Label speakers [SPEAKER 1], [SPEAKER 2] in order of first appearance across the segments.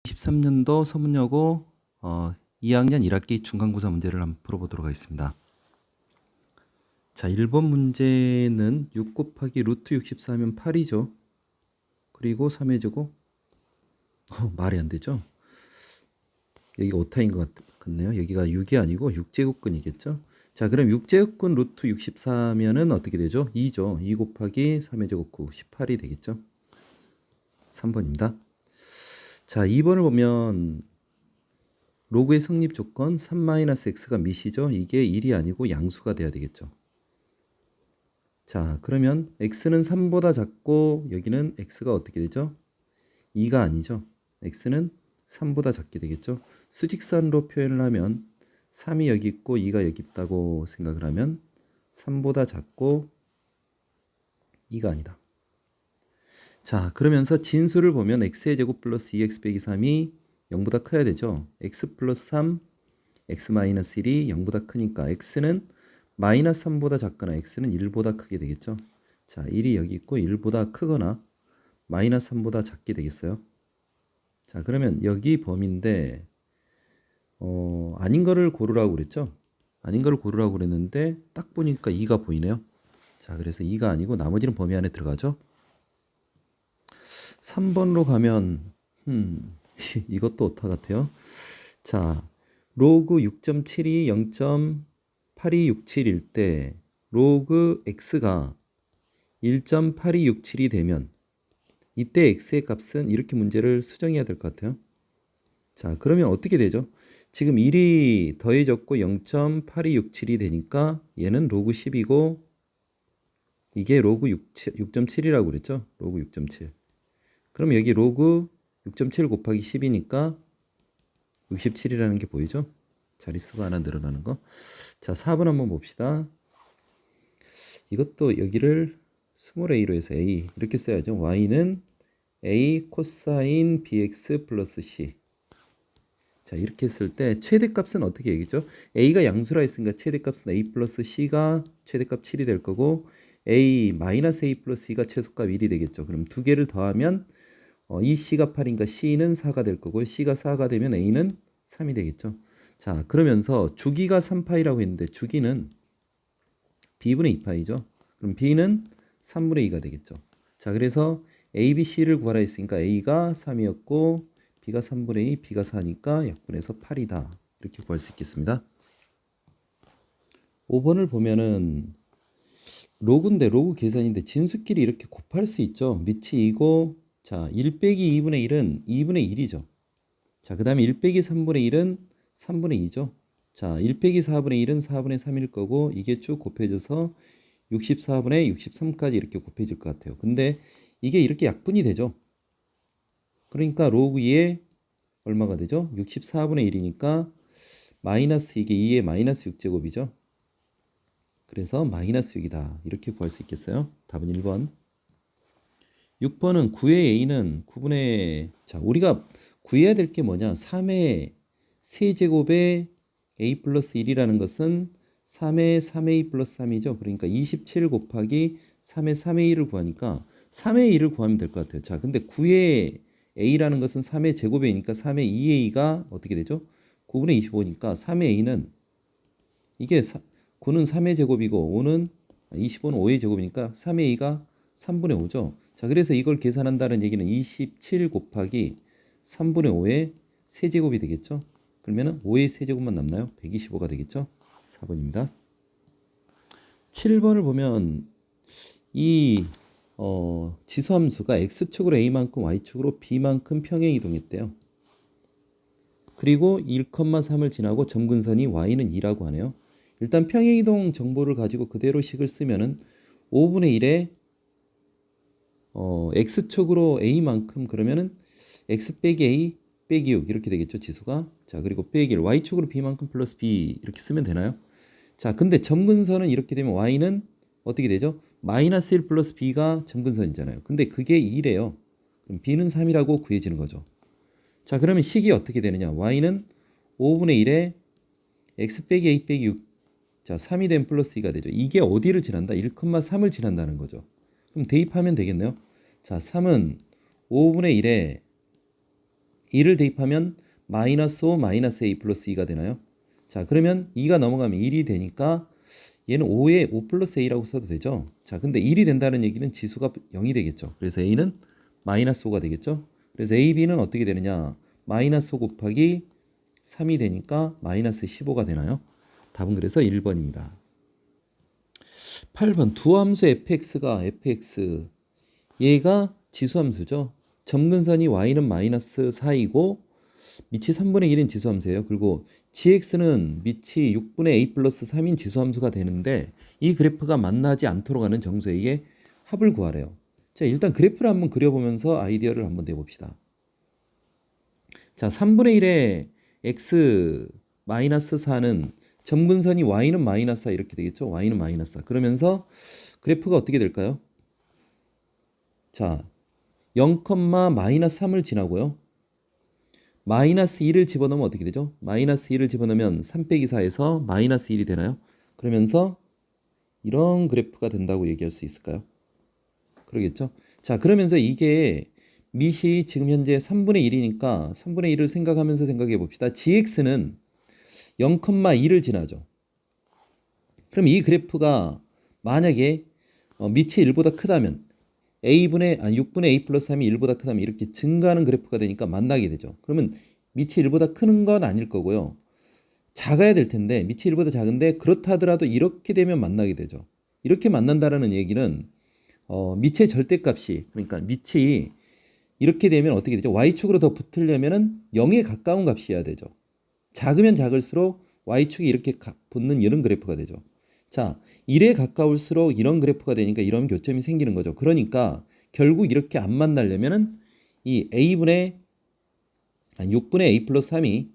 [SPEAKER 1] 2023년도 서문여고 2학년 1학기 중간고사 문제를 한번 풀어보도록 하겠습니다. 자, 1번 문제는 6 곱하기 루트 64 하면 8이죠. 그리고 3의 제곱 말이 안 되죠. 여기가 오타인 것 같네요. 여기가 6이 아니고 6제곱근이겠죠. 자, 그럼 6제곱근 루트 64면은 어떻게 되죠? 2죠. 2 곱하기 3의 제곱 9, 18이 되겠죠. 3번입니다. 자, 2번을 보면 로그의 성립 조건 3-x가 밑이죠. 이게 1이 아니고 양수가 돼야 되겠죠. 자, 그러면 x는 3보다 작고 여기는 x가 어떻게 되죠? 2가 아니죠. x는 3보다 작게 되겠죠. 수직선으로 표현을 하면 3이 여기 있고 2가 여기 있다고 생각을 하면 3보다 작고 2가 아니다. 자, 그러면서 진수를 보면 x의 제곱 플러스 2x 빼기 3이 0보다 커야 되죠. x 플러스 3, x 마이너스 1이 0보다 크니까 x는 마이너스 3보다 작거나 x는 1보다 크게 되겠죠. 자, 1이 여기 있고 1보다 크거나 마이너스 3보다 작게 되겠어요. 자, 그러면 여기 범위인데 아닌 거를 고르라고 그랬죠. 아닌 거를 고르라고 그랬는데 딱 보니까 2가 보이네요. 자, 그래서 2가 아니고 나머지는 범위 안에 들어가죠. 3번으로 가면 이것도 오타 같아요. 자, 로그 6.7이 0.8267일 때 로그 x가 1.8267이 되면 이때 x의 값은 이렇게 문제를 수정해야 될 것 같아요. 자, 그러면 어떻게 되죠? 지금 1이 더해졌고 0.8267이 되니까 얘는 로그 10이고 이게 로그 6.7이라고 그랬죠? 로그 6.7. 그럼 여기 로그 6.7 곱하기 10이니까 67이라는 게 보이죠? 자릿수가 하나 늘어나는 거. 자, 4번 한번 봅시다. 이것도 여기를 스몰 a로 해서 a 이렇게 써야죠. y는 a 코사인 bx 플러스 c. 자, 이렇게 했을 때 최대값은 어떻게 얘기죠? a가 양수라 했으니까 최대값은 a 플러스 c가 최대값 7이 될 거고 a 마이너스 a 플러스 c가 최소값 1이 되겠죠. 그럼 두 개를 더하면 이 c가 8인가 c는 4가 될 거고 c가 4가 되면 a는 3이 되겠죠. 자, 그러면서 주기가 3파이라고 했는데 주기는 b분의 2파이죠. 그럼 b는 3분의 2가 되겠죠. 자, 그래서 a, b, c를 구하라 했으니까 a가 3이었고 b가 3분의 2, b가 4니까 약분해서 8이다. 이렇게 구할 수 있겠습니다. 5번을 보면은 로그인데 로그 계산인데 진수끼리 이렇게 곱할 수 있죠. 밑이 2고 자, 1 빼기 2분의 1은 2분의 1이죠. 자, 그 다음에 1 빼기 3분의 1은 3분의 2죠. 자, 1 빼기 4분의 1은 4분의 3일 거고 이게 쭉 곱해져서 64분의 63까지 이렇게 곱해질 것 같아요. 근데 이게 이렇게 약분이 되죠. 그러니까 로그 2에 얼마가 되죠? 64분의 1이니까 마이너스 이게 2의 마이너스 6제곱이죠. 그래서 마이너스 6이다. 이렇게 구할 수 있겠어요? 답은 1번. 6번은 9의 a는 9분의 자, 우리가 구해야 될 게 뭐냐? 3의 세제곱에 a 플러스 1이라는 것은 3의 3a 플러스 3이죠. 그러니까 27 곱하기 3의 3의 1을 구하니까 3의 1을 구하면 될 것 같아요. 자, 근데 9의 a라는 것은 3의 제곱이니까 3의 2a가 어떻게 되죠? 9분의 25니까 3의 a는 이게 9는 3의 제곱이고 5는 25는 5의 제곱이니까 3의 a가 3분의 5죠. 자, 그래서 이걸 계산한다는 얘기는 27 곱하기 3분의 5의 세제곱이 되겠죠. 그러면 5의 세제곱만 남나요? 125가 되겠죠. 4번입니다. 7번을 보면 이 지수함수가 x축으로 a만큼 y축으로 b만큼 평행 이동했대요. 그리고 1,3을 지나고 점근선이 y는 2라고 하네요. 일단 평행 이동 정보를 가지고 그대로 식을 쓰면은 5분의 1에 x축으로 a만큼 그러면은 x 빼기 a 빼기 6 이렇게 되겠죠, 지수가. 자, 그리고 빼기 1 y축으로 b만큼 플러스 b 이렇게 쓰면 되나요? 자, 근데 점근선은 이렇게 되면 y는 어떻게 되죠? 마이너스 1 플러스 b가 점근선이잖아요. 근데 그게 2래요. 그럼 b는 3이라고 구해지는 거죠. 자, 그러면 식이 어떻게 되느냐? y는 5분의 1에 x 빼기 a 빼기 6. 자, 3이 된 플러스 2가 되죠. 이게 어디를 지난다? 1,3을 지난다는 거죠. 그럼 대입하면 되겠네요. 자, 3은 5분의 1에 2를 대입하면 마이너스 5 마이너스 a 플러스 2가 되나요? 자, 그러면 2가 넘어가면 1이 되니까 얘는 5에 5 플러스 a라고 써도 되죠. 자, 근데 1이 된다는 얘기는 지수가 0이 되겠죠. 그래서 a는 마이너스 5가 되겠죠. 그래서 a, b는 어떻게 되느냐? 마이너스 5 곱하기 3이 되니까 마이너스 15가 되나요? 답은 그래서 1번입니다. 8번 두 함수 fx가 fx 얘가 지수함수죠. 점근선이 y는 마이너스 4이고 밑이 3분의 1인 지수함수예요. 그리고 gx는 밑이 6분의 a 플러스 3인 지수함수가 되는데 이 그래프가 만나지 않도록 하는 정수에게 합을 구하래요. 자, 일단 그래프를 한번 그려보면서 아이디어를 한번 내봅시다. 자, 3분의 1의 x 마이너스 4는 점근선이 y는 마이너스 4 이렇게 되겠죠. y는 마이너스 4. 그러면서 그래프가 어떻게 될까요? 자, 0, 마이너스 3을 지나고요. 마이너스 2를 집어넣으면 어떻게 되죠? 마이너스 2를 집어넣으면 3 빼기 4에서 마이너스 1이 되나요? 그러면서 이런 그래프가 된다고 얘기할 수 있을까요? 그러겠죠? 자, 그러면서 이게 밑이 지금 현재 3분의 1이니까 3분의 1을 생각하면서 생각해 봅시다. gx는 0,2를 지나죠. 그럼 이 그래프가 만약에 밑이 1보다 크다면 6분의 a 플러스 3이 1보다 크다면 이렇게 증가하는 그래프가 되니까 만나게 되죠. 그러면 밑이 1보다 크는 건 아닐 거고요. 작아야 될 텐데 밑이 1보다 작은데 그렇다 하더라도 이렇게 되면 만나게 되죠. 이렇게 만난다라는 얘기는 밑의 절대값이 그러니까 밑이 이렇게 되면 어떻게 되죠? y축으로 더 붙으려면은 0에 가까운 값이어야 되죠. 작으면 작을수록 y축이 이렇게 붙는 이런 그래프가 되죠. 자, 1에 가까울수록 이런 그래프가 되니까 이런 교점이 생기는 거죠. 그러니까 결국 이렇게 안 만나려면은 이 6분의 a 플러스 3이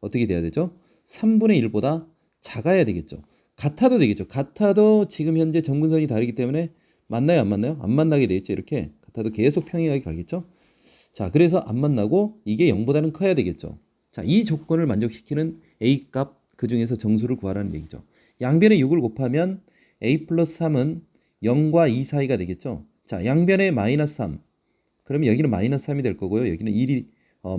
[SPEAKER 1] 어떻게 돼야 되죠? 3분의 1보다 작아야 되겠죠. 같아도 되겠죠. 같아도 지금 현재 점근선이 다르기 때문에 만나요, 안 만나요? 안 만나게 되겠죠. 이렇게 같아도 계속 평행하게 가겠죠. 자, 그래서 안 만나고 이게 0보다는 커야 되겠죠. 자, 이 조건을 만족시키는 a 값 그 중에서 정수를 구하라는 얘기죠. 양변에 6을 곱하면 a 플러스 3은 0과 2 사이가 되겠죠. 자, 양변에 마이너스 3. 그러면 여기는 마이너스 3이 될 거고요. 여기는 1이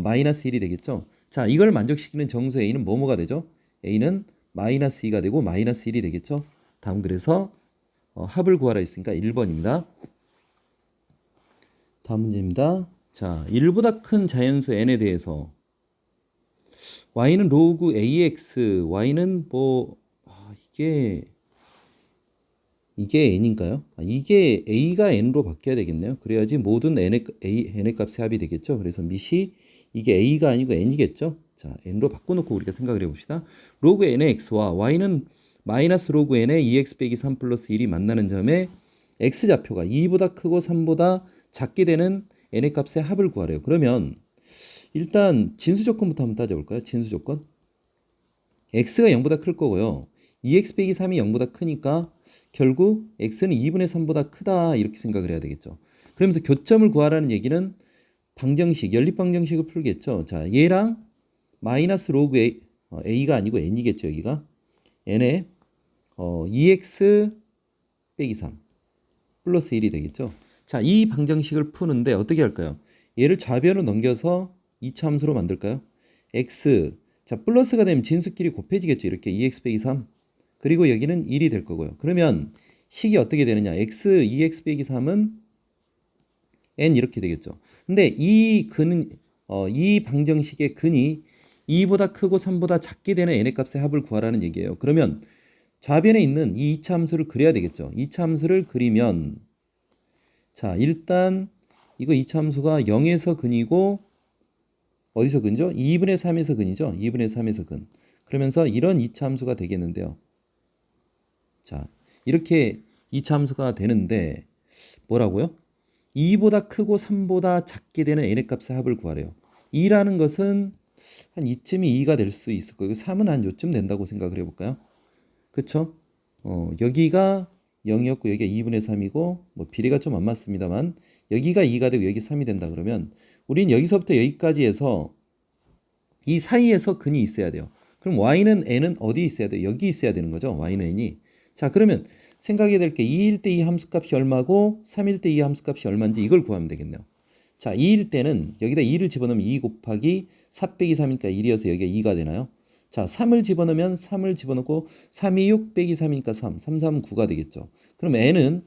[SPEAKER 1] 마이너스 1이 되겠죠. 자, 이걸 만족시키는 정수 a는 뭐뭐가 되죠? a는 마이너스 2가 되고 마이너스 1이 되겠죠. 다음 그래서 합을 구하라 했으니까 1번입니다. 다음 문제입니다. 자, 1보다 큰 자연수 n에 대해서 y는 로그 ax, y는 이게 n인가요? 이게 a가 n으로 바뀌어야 되겠네요. 그래야지 모든 n의 값의 합이 되겠죠. 그래서 밑이 이게 a가 아니고 n이겠죠. 자, n로 바꿔놓고 우리가 생각을 해봅시다. 로그 n의 x와 y는 마이너스 로그 n의 2x 빼기 3 플러스 1이 만나는 점에 x좌표가 2보다 크고 3보다 작게 되는 n의 값의 합을 구하래요. 그러면 일단 진수 조건부터 한번 따져볼까요? 진수 조건. x가 0보다 클 거고요. 2x 빼기 3이 0보다 크니까 결국 x는 2분의 3보다 크다 이렇게 생각을 해야 되겠죠. 그러면서 교점을 구하라는 얘기는 방정식, 연립방정식을 풀겠죠. 자, 얘랑 마이너스 로그 a가 아니고 n이겠죠. 여기가 n에 2x 빼기 3 플러스 1이 되겠죠. 자, 이 방정식을 푸는데 어떻게 할까요? 얘를 좌변으로 넘겨서 2차 함수로 만들까요? x, 자, 플러스가 되면 진수끼리 곱해지겠죠. 이렇게 2x 빼기 3 그리고 여기는 1이 될 거고요. 그러면 식이 어떻게 되느냐? x 2x 빼기 3은 n 이렇게 되겠죠. 근데 이 방정식의 근이 2보다 크고 3보다 작게 되는 n의 값의 합을 구하라는 얘기예요. 그러면 좌변에 있는 이 2차 함수를 그려야 되겠죠. 2차 함수를 그리면 자, 일단 이거 2차 함수가 0에서 근이고 어디서 근죠? 2분의 3에서 근이죠. 2분의 3에서 근. 그러면서 이런 2차 함수가 되겠는데요. 자, 이렇게 2차 함수가 되는데 뭐라고요? 2보다 크고 3보다 작게 되는 n의 값의 합을 구하래요. 2라는 것은 한 이쯤이 2가 될 수 있을 거예요. 3은 한 요쯤 된다고 생각을 해볼까요? 그쵸? 여기가 0이었고 여기가 2분의 3이고 뭐 비례가 좀 안 맞습니다만 여기가 2가 되고 여기 3이 된다 그러면 우린 여기서부터 여기까지 해서 이 사이에서 근이 있어야 돼요. 그럼 y는 n은 어디 있어야 돼요? 여기 있어야 되는 거죠. y는 n이. 자, 그러면 생각해야 될 게 2일 때 이 함수값이 얼마고 3일 때 이 함수값이 얼마인지 이걸 구하면 되겠네요. 자, 2일 때는 여기다 2를 집어넣으면 2 곱하기 4 빼기 3이니까 1이어서 여기가 2가 되나요? 자, 3을 집어넣으면 3을 집어넣고 3이 6 빼기 3이니까 3, 3, 3, 9가 되겠죠. 그럼 n은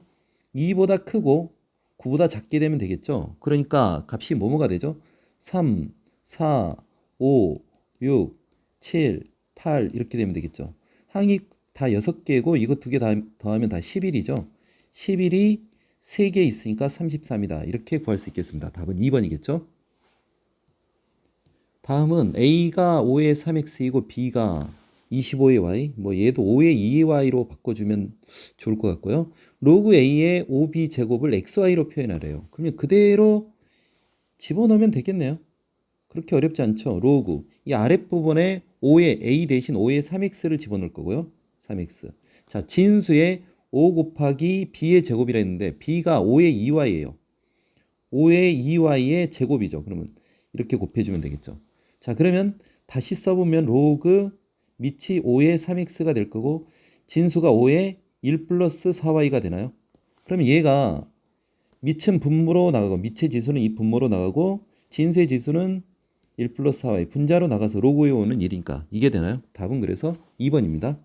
[SPEAKER 1] 2보다 크고 9보다 작게 되면 되겠죠. 그러니까 값이 뭐뭐가 되죠? 3, 4, 5, 6, 7, 8 이렇게 되면 되겠죠. 항이 다 6개고 이거 2개 더하면 다 11이죠. 11이 3개 있으니까 33이다. 이렇게 구할 수 있겠습니다. 답은 2번이겠죠. 다음은 A가 5의 3X이고 B가 25의 Y, 뭐 얘도 5의 2Y로 바꿔주면 좋을 것 같고요. 로그 A의 5B 제곱을 XY로 표현하래요. 그러면 그대로 집어넣으면 되겠네요. 그렇게 어렵지 않죠. 로그 이 아랫부분에 5의 A 대신 5의 3X를 집어넣을 거고요. 3X. 자, 진수의 5 곱하기 B의 제곱이라 했는데 B가 5의 2Y예요. 5의 2Y의 제곱이죠. 그러면 이렇게 곱해주면 되겠죠. 자, 그러면 다시 써보면 로그 밑이 5의 3x가 될 거고 진수가 5의 1 플러스 4y가 되나요? 그러면 얘가 밑은 분모로 나가고 밑의 지수는 이 분모로 나가고 진수의 지수는 1 플러스 4y 분자로 나가서 로그의 5는 1이니까 이게 되나요? 답은 그래서 2번입니다.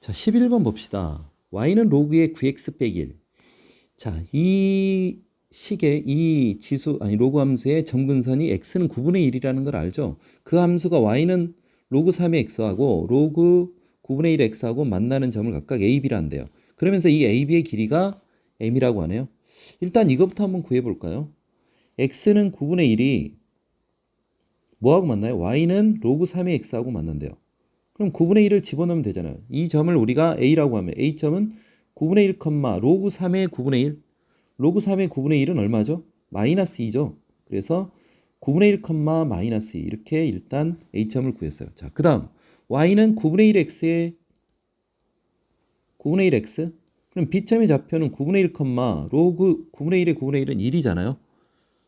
[SPEAKER 1] 자, 11번 봅시다. y는 로그의 9x 빼기 1. 자, 이 식의 이 지수 아니 로그 함수의 점근선이 x는 9분의 1이라는 걸 알죠? 그 함수가 y는 로그 3의 x하고 로그 9분의 1 x하고 만나는 점을 각각 a, b라 한대요. 그러면서 이 a, b의 길이가 m이라고 하네요. 일단 이것부터 한번 구해 볼까요? x는 9분의 1이 뭐하고 만나요? y는 로그 3의 x하고 만난대요. 그럼 9분의 1을 집어넣으면 되잖아요. 이 점을 우리가 a라고 하면 a점은 9분의 1, 로그 3의 9분의 1 로그 3의 9분의 1은 얼마죠? 마이너스 2죠. 그래서 9분의 1, 마이너스 2 이렇게 일단 A점을 구했어요. 자, 그 다음 Y는 9분의 1X의 9분의 1X 그럼 B점의 좌표는 9분의 1, 로그 9분의 1의 9분의 1은 1이잖아요.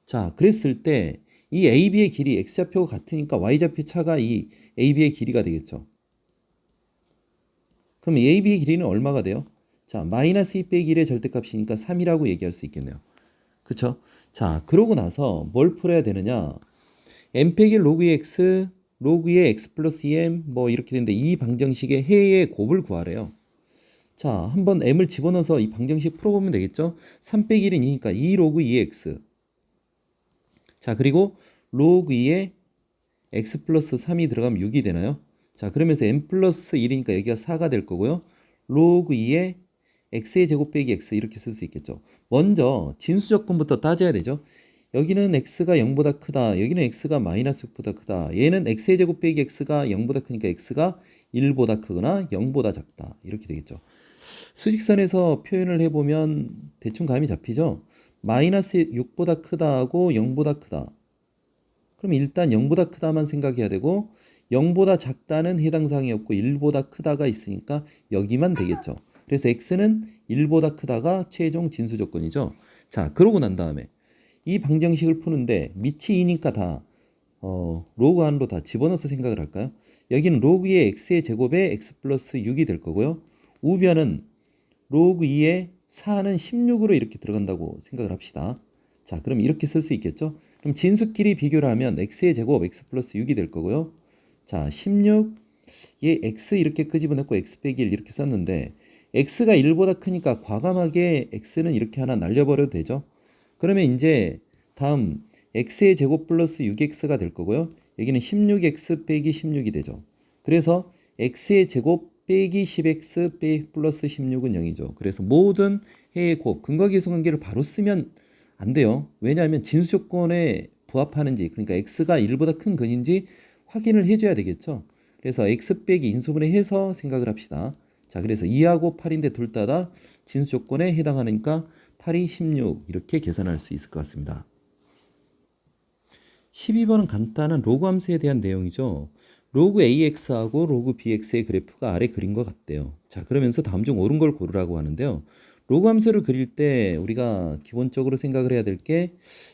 [SPEAKER 1] 자, 그랬을 때 이 AB의 길이 X좌표가 같으니까 Y좌표 차가 이 AB의 길이가 되겠죠. 그럼 AB의 길이는 얼마가 돼요? 자, 마이너스 2 빼기 1의 절대값이니까 3이라고 얘기할 수 있겠네요. 그쵸? 자, 그러고 나서 뭘 풀어야 되느냐? m 빼기 로그의 x, 로그의 x 플러스 2m 뭐 이렇게 되는데 이 방정식의 해의 곱을 구하래요. 자, 한번 m을 집어넣어서 이 방정식 풀어보면 되겠죠? 3 빼기 1은 2니까 2 로그 2x. 자, 그리고 로그 2에 x 플러스 3이 들어가면 6이 되나요? 자, 그러면서 m 플러스 1이니까 여기가 4가 될 거고요. 로그 2에 x의 제곱 빼기 x 이렇게 쓸 수 있겠죠. 먼저 진수 조건부터 따져야 되죠. 여기는 x가 0보다 크다. 여기는 x가 마이너스 6보다 크다. 얘는 x의 제곱 빼기 x가 0보다 크니까 x가 1보다 크거나 0보다 작다. 이렇게 되겠죠. 수직선에서 표현을 해보면 대충 감이 잡히죠. 마이너스 6보다 크다하고 0보다 크다. 그럼 일단 0보다 크다만 생각해야 되고 0보다 작다는 해당 사항이 없고 1보다 크다가 있으니까 여기만 되겠죠. 그래서 x는 1보다 크다가 최종 진수 조건이죠. 자, 그러고 난 다음에 이 방정식을 푸는데 밑이 2니까 다 로그 안으로 다 집어넣어서 생각을 할까요? 여기는 로그의 x의 제곱에 x 플러스 6이 될 거고요. 우변은 로그 2의 4는 16으로 이렇게 들어간다고 생각을 합시다. 자, 그럼 이렇게 쓸 수 있겠죠? 그럼 진수끼리 비교를 하면 x의 제곱 x 플러스 6이 될 거고요. 자, 16, 얘 x 이렇게 끄집어냈고 x 빼기 1 이렇게 썼는데 x가 1보다 크니까 과감하게 x는 이렇게 하나 날려버려도 되죠. 그러면 이제 다음 x의 제곱 플러스 6x가 될 거고요. 여기는 16x 빼기 16이 되죠. 그래서 x의 제곱 빼기 10x 빼기 플러스 16은 0이죠. 그래서 모든 해의 곱, 근거계수관계를 바로 쓰면 안 돼요. 왜냐하면 진수 조건에 부합하는지, 그러니까 x가 1보다 큰 근인지 확인을 해줘야 되겠죠. 그래서 x 빼기 인수분해 해서 생각을 합시다. 자, 그래서 2하고 8인데 둘 다 진수 조건에 해당하니까 8이 16 이렇게 계산할 수 있을 것 같습니다. 12번은 간단한 로그 함수에 대한 내용이죠. 로그 AX하고 로그 BX의 그래프가 아래 그린 것 같대요. 자, 그러면서 다음 중 옳은 걸 고르라고 하는데요. 로그 함수를 그릴 때 우리가 기본적으로 생각을 해야 될 게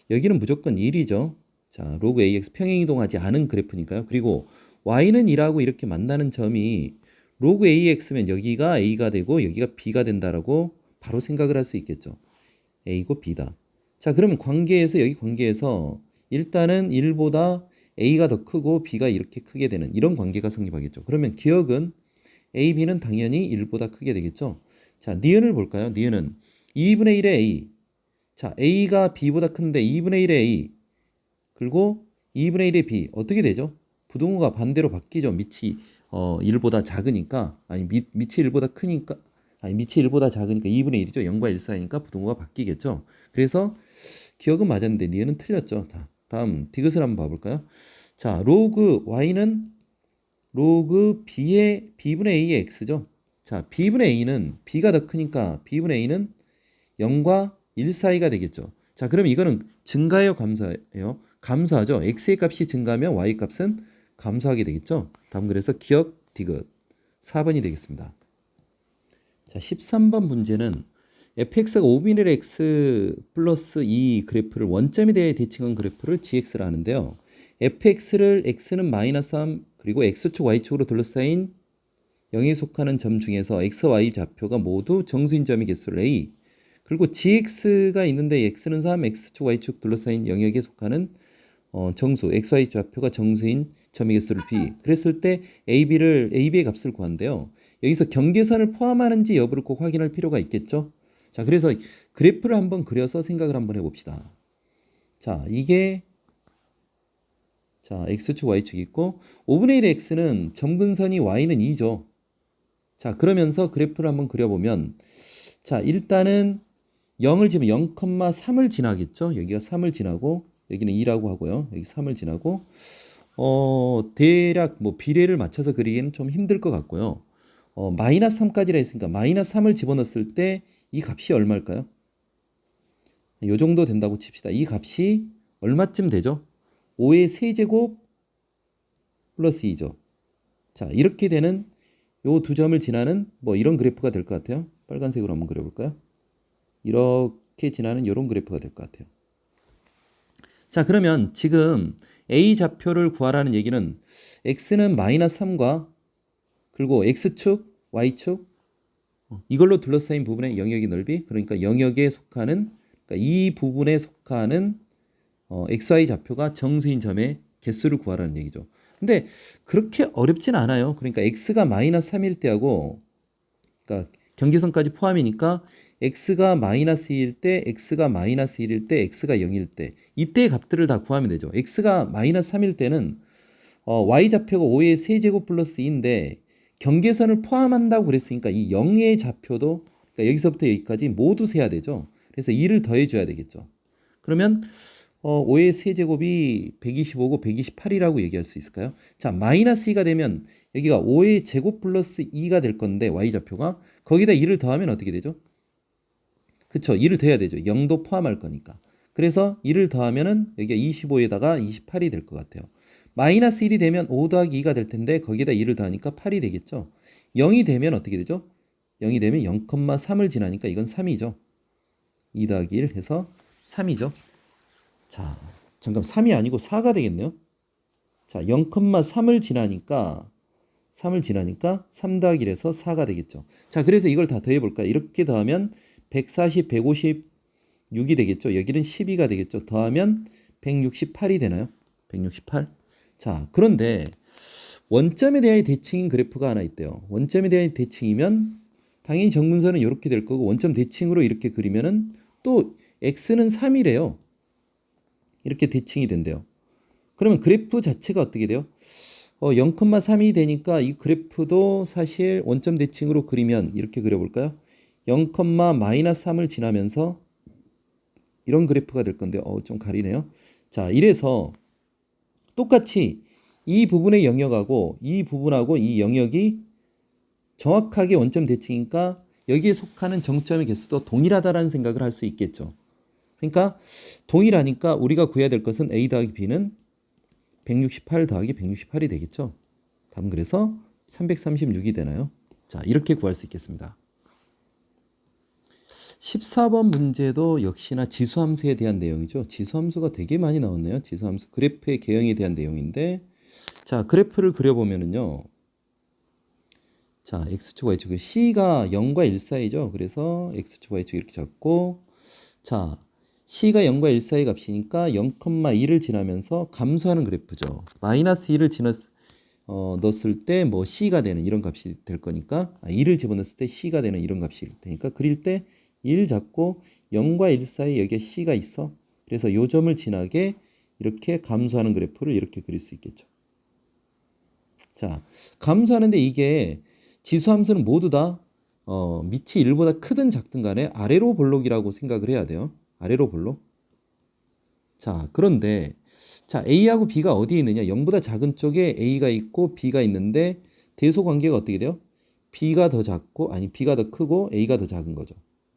[SPEAKER 1] 여기는 무조건 1이죠. 자, 로그 AX 평행이동하지 않은 그래프니까요. 그리고 Y는 1하고 이렇게 만나는 점이 로그 AX면 여기가 A가 되고 여기가 B가 된다라고 바로 생각을 할 수 있겠죠. A고 B다. 자, 그러면 관계에서 여기 관계에서 일단은 1보다 A가 더 크고 B가 이렇게 크게 되는 이런 관계가 성립하겠죠. 그러면 기억은 A, B는 당연히 1보다 크게 되겠죠. 자, 니은을 볼까요? 니은은 2분의 1의 A. 자, A가 B보다 큰데 2분의 1의 A. 그리고 2분의 1의 B. 어떻게 되죠? 부등호가 반대로 바뀌죠. 밑이 1보다 작으니까 아니 밑이 1보다 크니까 아니 밑이 1보다 작으니까 2분의 1이죠. 0과 1 사이니까 부등호가 바뀌겠죠. 그래서 기억은 맞았는데 니은은 틀렸죠. 다음 디귿을 한번 봐볼까요? 자, 로그 y는 로그 b의 b분의 a의 x죠. 자, b분의 a는 b가 더 크니까 b분의 a는 0과 1 사이가 되겠죠. 자, 그럼 이거는 증가해요, 감소해요? 감소하죠. x의 값이 증가하면 y 값은 감소하게 되겠죠. 다음 그래서 기억 디귿 4번이 되겠습니다. 자, 13번 문제는 fx가 5분의 x 플러스 2 그래프를 원점에 대해 대칭한 그래프를 gx라 하는데요. fx를 x는 마이너스 3 그리고 x축 y축으로 둘러싸인 0에 속하는 점 중에서 x, y 좌표가 모두 정수인 점의 개수를 a 그리고 gx가 있는데 x는 3, x축 y축 둘러싸인 영역에 속하는 정수 x, y 좌표가 정수인 점의 개수를 b 그랬을 때 ab의 값을 구한대요. 여기서 경계선을 포함하는지 여부를 꼭 확인할 필요가 있겠죠. 자, 그래서 그래프를 한번 그려서 생각을 한번 해봅시다. 자, 이게 자, x축 y축 있고 5분의 1의 x는 점근선이 y는 2죠. 자, 그러면서 그래프를 한번 그려보면 자, 일단은 0을 지면 0,3을 지나겠죠. 여기가 3을 지나고 여기는 2라고 하고요. 여기 3을 지나고 대략 뭐 비례를 맞춰서 그리기는 좀 힘들 것 같고요. 마이너스 3까지라 했으니까 마이너스 3을 집어넣었을 때 이 값이 얼마일까요? 요 정도 된다고 칩시다. 이 값이 얼마쯤 되죠? 5의 세제곱 플러스 2죠. 자, 이렇게 되는 요 두 점을 지나는 뭐 이런 그래프가 될 것 같아요. 빨간색으로 한번 그려볼까요? 이렇게 지나는 이런 그래프가 될 것 같아요. 자, 그러면 지금 A 좌표를 구하라는 얘기는 x는 마이너스 3과 그리고 x축, y축 이걸로 둘러싸인 부분의 영역의 넓이 그러니까 영역에 속하는 그러니까 이 부분에 속하는 xy 좌표가 정수인 점의 개수를 구하라는 얘기죠. 근데 그렇게 어렵진 않아요. 그러니까 x가 마이너스 3일 때하고 그러니까 경계선까지 포함이니까 x가 마이너스 2일 때, x가 마이너스 1일 때, x가 0일 때 이때의 값들을 다 구하면 되죠. x가 마이너스 3일 때는 y 좌표가 5의 세제곱 플러스 2인데 경계선을 포함한다고 그랬으니까 이 0의 좌표도 그러니까 여기서부터 여기까지 모두 세야 되죠. 그래서 2를 더해줘야 되겠죠. 그러면 5의 세제곱이 125고 128이라고 얘기할 수 있을까요? 자, 마이너스 2가 되면 여기가 5의 제곱 플러스 2가 될 건데 y좌표가 거기다 2를 더하면 어떻게 되죠? 그쵸, 2를 더해야 되죠. 0도 포함할 거니까. 그래서 2를 더하면은 여기가 25에다가 28이 될 것 같아요. 마이너스 1이 되면 5 더하기 2가 될 텐데 거기다 2를 더하니까 8이 되겠죠. 0이 되면 어떻게 되죠? 0이 되면 0,3을 지나니까 이건 3이죠. 2 더하기 1 해서 3이죠. 자, 잠깐 3이 아니고 4가 되겠네요. 자, 0,3을 지나니까 3 더하기 1에서 4가 되겠죠. 자, 그래서 이걸 다 더해 볼까요? 이렇게 더하면 140, 156이 되겠죠. 여기는 12가 되겠죠. 더하면 168이 되나요? 168. 자, 그런데 원점에 대한 대칭인 그래프가 하나 있대요. 원점에 대한 대칭이면 당연히 정근선은 이렇게 될 거고 원점 대칭으로 이렇게 그리면은 또 x는 3이래요. 이렇게 대칭이 된대요. 그러면 그래프 자체가 어떻게 돼요? 0,3이 되니까 이 그래프도 사실 원점 대칭으로 그리면 이렇게 그려볼까요? 0, 마이너스 3을 지나면서 이런 그래프가 될 건데 좀 가리네요. 자, 이래서 똑같이 이 부분의 영역하고 이 부분하고 이 영역이 정확하게 원점 대칭이니까 여기에 속하는 정점의 개수도 동일하다라는 생각을 할 수 있겠죠. 그러니까 동일하니까 우리가 구해야 될 것은 a 더하기 b는 168 더하기 168이 되겠죠. 다음 그래서 336이 되나요? 자, 이렇게 구할 수 있겠습니다. 14번 문제도 역시나 지수함수에 대한 내용이죠. 지수함수가 되게 많이 나왔네요. 지수함수 그래프의 개형에 대한 내용인데 자, 그래프를 그려보면은요. 자, x축, y축, c가 0과 1 사이죠. 그래서 x축, y축 이렇게 잡고 자, C가 0과 1 사이 값이니까 0,1을 지나면서 감소하는 그래프죠. 마이너스 1을 넣었을 때 뭐 C가 되는 이런 값이 될 거니까 1을 집어넣었을 때 C가 되는 이런 값이 될 테니까 그릴 때 1 잡고 0과 1 사이 여기에 C가 있어. 그래서 요 점을 지나게 이렇게 감소하는 그래프를 이렇게 그릴 수 있겠죠. 자, 감소하는데 이게 지수함수는 모두 다 밑이 1보다 크든 작든 간에 아래로 볼록이라고 생각을 해야 돼요. 아래로 볼록. 자, 그런데 자, A하고 B가 어디에 있느냐? 0보다 작은 쪽에 A가 있고 B가 있는데 대소 관계가 어떻게 돼요? B가 더 작고 아니 B가 더 크고 A가 더 작은 거죠.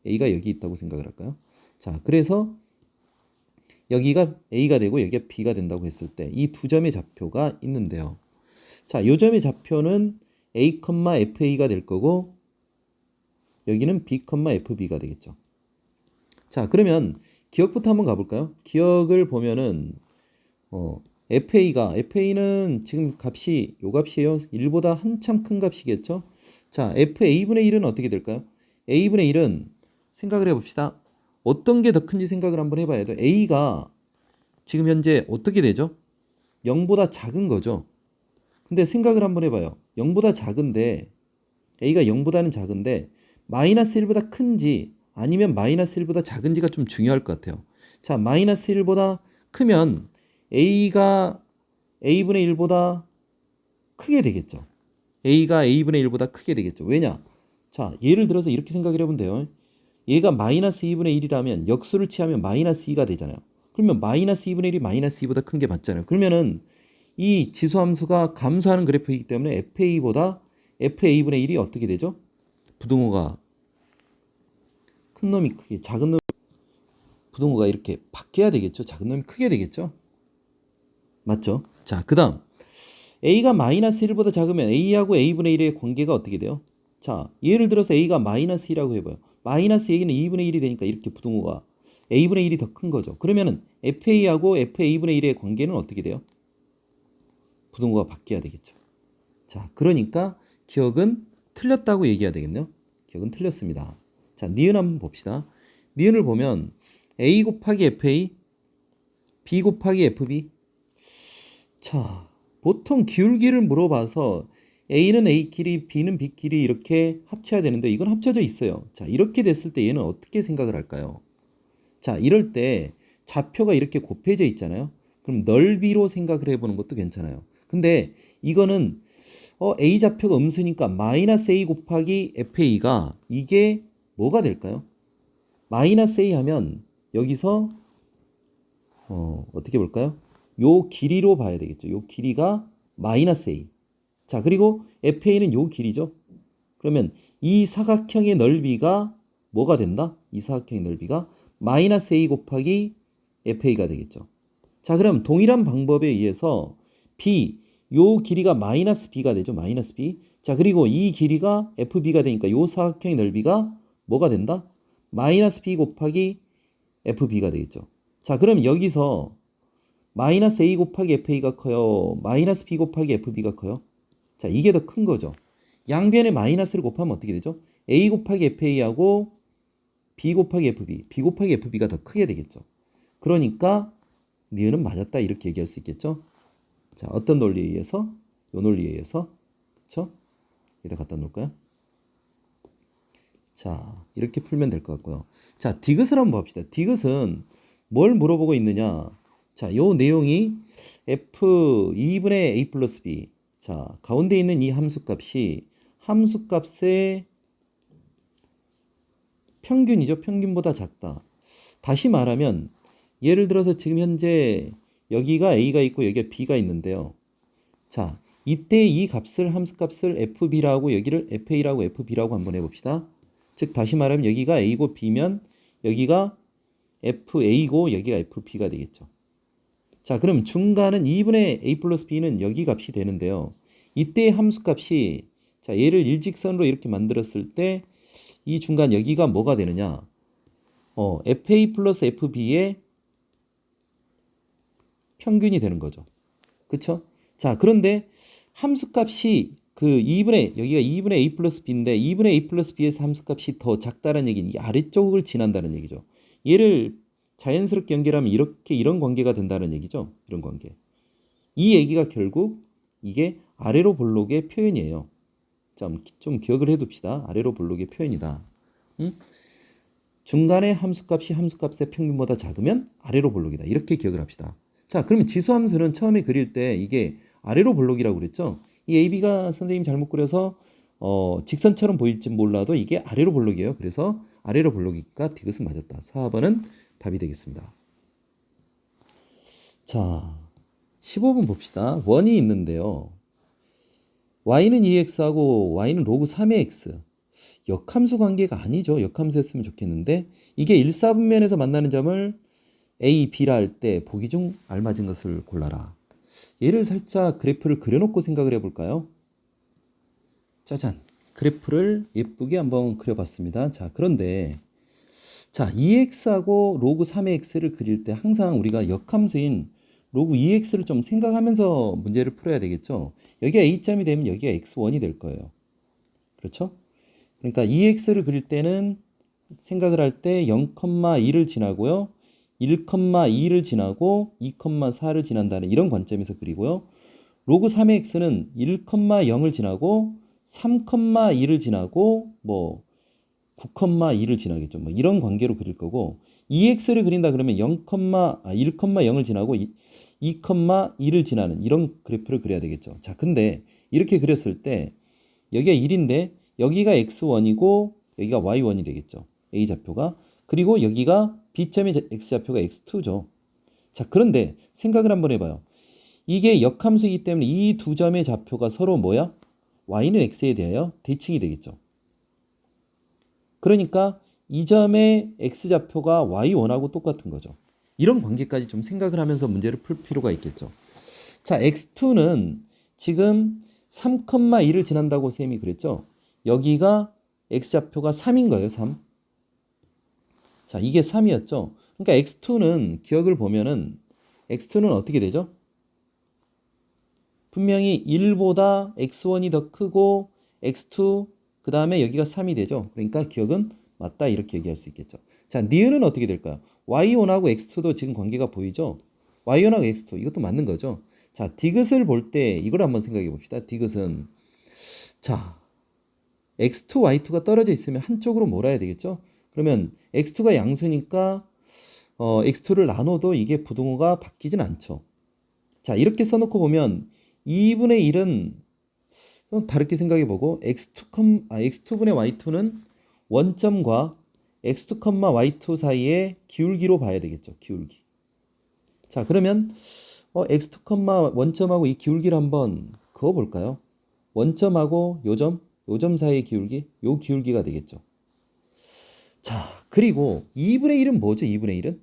[SPEAKER 1] A가 여기 있다고 생각을 할까요? 자, 그래서 여기가 A가 되고 여기가 B가 된다고 했을 때 이 두 점의 좌표가 있는데요. 자, 요 점의 좌표는 A, FA가 될 거고 여기는 B, FB가 되겠죠. 자, 그러면 기억부터 한번 가볼까요? 기억을 보면은 FA는 지금 값이 요 값이에요. 1보다 한참 큰 값이겠죠. 자, FA분의 1은 어떻게 될까요? A분의 1은 생각을 해봅시다. 어떤 게 더 큰지 생각을 한번 해봐야 돼요. A가 지금 현재 어떻게 되죠? 0보다 작은 거죠. 근데 생각을 한번 해봐요. 0보다 작은데 A가 0보다는 작은데 마이너스 1보다 큰지 아니면 마이너스 1보다 작은지가 좀 중요할 것 같아요. 자, 마이너스 1보다 크면 A가 A분의 1보다 크게 되겠죠. A가 A분의 1보다 크게 되겠죠. 왜냐? 자, 예를 들어서 이렇게 생각을 해보면 돼요. 얘가 마이너스 2분의 1이라면 역수를 취하면 마이너스 2가 되잖아요. 그러면 마이너스 2분의 1이 마이너스 2보다 큰 게 맞잖아요. 그러면은 이 지수함수가 감소하는 그래프이기 때문에 FA보다 FA분의 1이 어떻게 되죠? 부등호가 큰 놈이 크게 작은 놈 부등호가 이렇게 바뀌어야 되겠죠. 작은 놈이 크게 되겠죠. 맞죠? 자, 그 다음 A가 마이너스 1보다 작으면 A하고 A분의 1의 관계가 어떻게 돼요? 자, 예를 들어서 A가 마이너스 1이라고 해봐요. 마이너스 A는 2분의 1이 되니까 이렇게 부등호가 A분의 1이 더 큰 거죠. 그러면은 FA하고 FA분의 1의 관계는 어떻게 돼요? 부등호가 바뀌어야 되겠죠. 자, 그러니까 기억은 틀렸다고 얘기해야 되겠네요. 기억은 틀렸습니다. 자, 니은 한번 봅시다. 니은을 보면 A 곱하기 FA, B 곱하기 FB. 자, 보통 기울기를 물어봐서 A는 A끼리, B는 B끼리 이렇게 합쳐야 되는데 이건 합쳐져 있어요. 자, 이렇게 됐을 때 얘는 어떻게 생각을 할까요? 자, 이럴 때 좌표가 이렇게 곱해져 있잖아요. 그럼 넓이로 생각을 해보는 것도 괜찮아요. 근데 이거는 A 좌표가 음수니까 마이너스 A 곱하기 FA가 이게 뭐가 될까요? 마이너스 A 하면 여기서 어떻게 볼까요? 요 길이로 봐야 되겠죠. 요 길이가 마이너스 A. 자, 그리고 FA는 요 길이죠. 그러면 이 사각형의 넓이가 뭐가 된다? 이 사각형의 넓이가 마이너스 A 곱하기 FA가 되겠죠. 자, 그럼 동일한 방법에 의해서 B, 요 길이가 마이너스 B가 되죠. 마이너스 B. 자, 그리고 이 길이가 FB가 되니까 요 사각형의 넓이가 뭐가 된다? 마이너스 B 곱하기 FB가 되겠죠. 자, 그럼 여기서 마이너스 A 곱하기 FA가 커요? 마이너스 B 곱하기 FB가 커요? 자, 이게 더 큰 거죠. 양변에 마이너스를 곱하면 어떻게 되죠? A 곱하기 FA하고 B 곱하기 FB, B 곱하기 FB가 더 크게 되겠죠. 그러니까 니은은 맞았다 이렇게 얘기할 수 있겠죠. 자, 어떤 논리에 의해서? 요 논리에 의해서. 그쵸? 여기다 갖다 놓을까요? 자, 이렇게 풀면 될 것 같고요. 자, 디귿을 한번 봅시다. 디귿은 뭘 물어보고 있느냐? 자, 요 내용이 F 2분의 A 플러스 B. 자, 가운데 있는 이 함수값이 함수값의 평균이죠. 평균보다 작다. 다시 말하면 예를 들어서 지금 현재 여기가 A가 있고 여기가 B가 있는데요. 자, 이때 이 값을 함수값을 FB라고 여기를 FA라고 FB라고 한번 해봅시다. 즉 다시 말하면 여기가 A고 B면 여기가 FA고 여기가 FB가 되겠죠. 자, 그럼 중간은 2분의 A 플러스 B는 여기 값이 되는데요. 이때의 함수값이 자, 얘를 일직선으로 이렇게 만들었을 때 이 중간 여기가 뭐가 되느냐? FA 플러스 FB의 평균이 되는 거죠. 그쵸? 자, 그런데 함수값이 여기가 2분의 A 플러스 B인데 2분의 A 플러스 B에서 함수값이 더 작다는 얘기는 이 아래쪽을 지난다는 얘기죠. 얘를 자연스럽게 연결하면 이렇게 이런 관계가 된다는 얘기죠. 이런 관계. 이 얘기가 결국 이게 아래로 볼록의 표현이에요. 좀 기억을 해둡시다. 아래로 볼록의 표현이다. 응? 중간에 함수값이 함수값의 평균보다 작으면 아래로 볼록이다. 이렇게 기억을 합시다. 자, 그러면 지수함수는 처음에 그릴 때 이게 아래로 볼록이라고 그랬죠. 이 AB가 선생님 잘못 그려서 직선처럼 보일지 몰라도 이게 아래로 볼록이에요. 그래서 아래로 볼록이니까 디귿은 맞았다. 4번은 답이 되겠습니다. 자, 15번 봅시다. 원이 있는데요. y는 2x하고 y는 로그 3의 x. 역함수 관계가 아니죠. 역함수였으면 좋겠는데 이게 1, 4분면에서 만나는 점을 A, B라 할 때 보기 중 알맞은 것을 골라라. 얘를 살짝 그래프를 그려놓고 생각을 해볼까요? 짜잔. 그래프를 예쁘게 한번 그려봤습니다. 자, 그런데 자, 2x하고 로그 3의 x를 그릴 때 항상 우리가 역함수인 로그 2x를 좀 생각하면서 문제를 풀어야 되겠죠. 여기가 A점이 되면 여기가 x1이 될 거예요. 그렇죠? 그러니까 2x를 그릴 때는 생각을 할 때 0,2를 지나고요. 1,2를 지나고 2,4를 지난다는 이런 관점에서 그리고요. 로그 3의 x는 1,0을 지나고 3,2를 지나고 뭐 9,2를 지나겠죠. 뭐 이런 관계로 그릴 거고 2x를 그린다 그러면 1,0을 지나고 2,2를 지나는 이런 그래프를 그려야 되겠죠. 자, 근데 이렇게 그렸을 때 여기가 1인데 여기가 x1이고 여기가 y1이 되겠죠. A좌표가. 그리고 여기가 B점의 X좌표가 x2죠. 자, 그런데 생각을 한번 해봐요. 이게 역함수이기 때문에 이 두 점의 좌표가 서로 뭐야? y는 x에 대하여 대칭이 되겠죠. 그러니까 이 점의 x좌표가 y1하고 똑같은 거죠. 이런 관계까지 좀 생각을 하면서 문제를 풀 필요가 있겠죠. 자, x2는 지금 3,2를 지난다고 쌤이 그랬죠. 여기가 x좌표가 3인 거예요. 3. 자, 이게 3이었죠. 그러니까 x2는 기억을 보면은 x2는 어떻게 되죠? 분명히 1보다 x1이 더 크고 x2 그 다음에 여기가 3이 되죠. 그러니까 기억은 맞다 이렇게 얘기할 수 있겠죠. 자, 니은은 어떻게 될까요? y1하고 x2도 지금 관계가 보이죠? y1하고 x2 이것도 맞는 거죠. 자, 디귿을 볼 때 이걸 한번 생각해 봅시다. 디귿은 자, x2, y2가 떨어져 있으면 한쪽으로 몰아야 되겠죠? 그러면 x2가 양수니까 x2를 나눠도 이게 부등호가 바뀌진 않죠. 자, 이렇게 써놓고 보면 2분의 1은 좀 다르게 생각해보고 x2분의 y2는 원점과 x2, y2 사이의 기울기로 봐야 되겠죠. 기울기. 자, 그러면 x2, 원점하고 이 기울기를 한번 그어볼까요? 원점하고 요점 사이의 기울기, 요 기울기가 되겠죠. 자, 그리고 2분의 1은 뭐죠? 2분의 1은?